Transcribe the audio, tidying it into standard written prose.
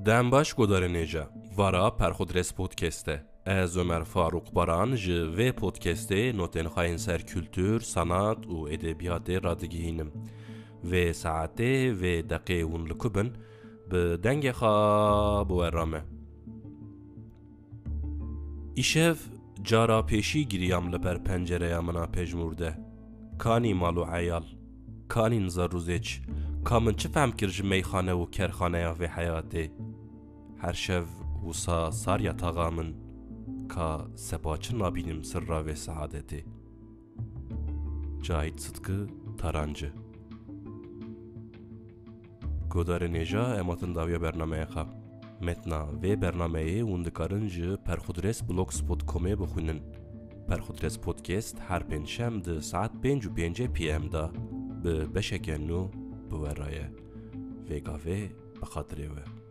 دنباش گدارنیجا وارا پرخودرس پودکسته از Ömer Faruk Baran ji ve podcastê notên xayên ser kültür, sanat û edebiyatê radigihînim. Vê saetê vê deqê hûn li ku bin bi dengê xwe biwerame. Îşev cara pêşî giriyam li ber pencereya min a pejmûrde. Kanî mal û eyal, kanî niza rûzê ka min çi fehm kir ji meyxane û kerxaneya vê heyatê. Her şev wisa sarya taxa min ka sepaçı nabînim sirra vê saadetê. Cahit Sıtkı Tarancı. Godarênêja em hatin dawiya bernameya xwe. Metna vê bernameyê hûn dikarin ji perxudres.blogspot.comê bixwînin. Perxudres podcast her pênçem di saet 5:05 PM da bi beşeke nû biweraye. Vê gavê bi xatirê we.